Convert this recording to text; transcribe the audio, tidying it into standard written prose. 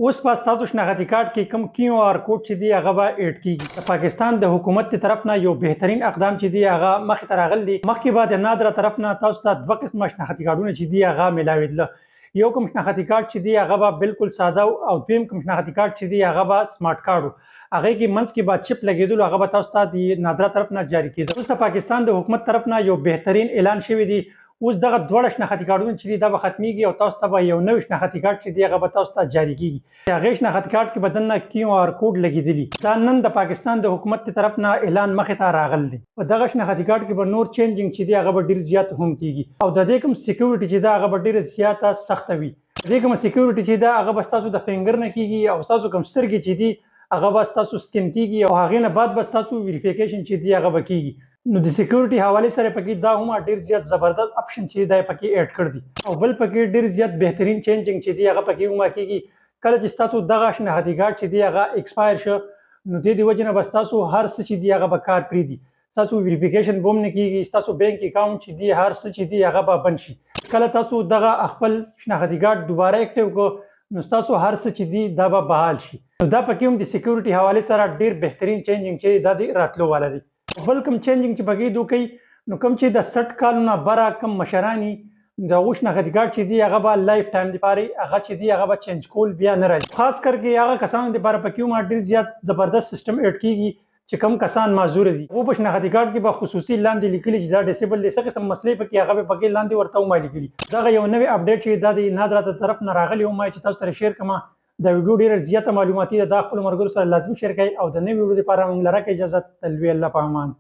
اوس په تاسو شناختی کارت کې کوم کیو آر کوډ چې دی هغه به اډ کیږي. د پاکستان د حکومت تر طرف نه یو بهترین اقدام چې دی هغه مخې ته راغلی دی. مخکې به د نادره طرف نه تاسو ته دوه قسمه شناختی کارتونه چې دی هغه ملاویدله. یو کوم شناختی کارت چې دی هغه به بالکل ساده او دویم کوم شناختی کارت چې دی هغه به سمارټ کارت هغه کې منځ کې به چپ لګیدل هغه به تاسو ته د نادره طرف نه جاری کیږي. اوس د پاکستان د حکومت طرف نه یو بهترین اعلان شوی دی. اوس دغه دوه شناختی کارتونه چې دی دا به ختمیږي او تاسو ته به یو نوی شناختی کارت چې دی هغه به تاسو ته جاری کیږي. هغه شناختی کارت کې بدن نه کیو آر کوډ لګیدلی. دا نن د پاکستان د حکومت تر طرف نه اعلان مخې ته راغلی دی. په دغه شناختی کارت کې به نور چینجینګ چې دی هغه به ډیر زیات هم کیږي او د دې کوم سکیورټي چې دا هغه به ډیر زیاته سخت وي. دې کوم سکیورټي چې دا هغه به تاسو د فنګر نه کیږي او تاسو کوم سترګې چې دی هغه به تاسو سکین کیږي او هغه نه بعد به تاسو ویریفیکیشن چې دی هغه به کیږي. نو د سکیورټي حواله سره پکې دا هم ډیر زیات زبردست اپشن چې دا پکې اډ کړ دي او بل پکې ډیر زیات بهترین چینجینګ چې دی هغه پکې هم کیږي. کله چې تاسو دغه شناختی کارت چې دی هغه ایکسپایر شو نو د دې وجه نه بس تاسو هر څه چې دی هغه به کار پری دي. تاسو ویریفیکیشن بوم نه کیږي. تاسو بانک اکاونټ چې دی هر څه چې دی هغه به بند شي. کله تاسو دغه خپل شناختی کارت دوباره اکټیو کو نو تاسو هر څه چې دی دا به بحال شي. نو دا پکې هم د سکیورټي حواله سره ډیر بهترین چینجینګ چې دا دی راتلو والا دی. بل کوم چینجینګ چې پکې دوی نو کوم چې د 60 کالونو بره کوم مشرانی د غوښ نخښتي کارت چې دی هغه به لایف ټایم لپاره هغه چې دی هغه به چینج کول بیا نه راځي. خاص کرکه هغه کسانو لپاره پکې ما ډیر زیات زبردست سیستم اډ کیږي چې کم کسان معذور دي. او په شناختی کارت کې به خصوصي لاندې لیکلي چې دا ډیسیبل دي. څه قسم مسلې پکې هغه به پکې لاندې ورته ومه لیکلي. دا یو نوې اپډیټ چې دا د نادره تر طرف نه راغلی او ما چې تاسو سره شیر کما دا ویډیو ډیر زیاته معلوماتي ده. دا خپل مرګرو سره لازمي شیر کړئ او د نوې ویډیو لپاره موږ لره کې اجازه تلوي الله په امان.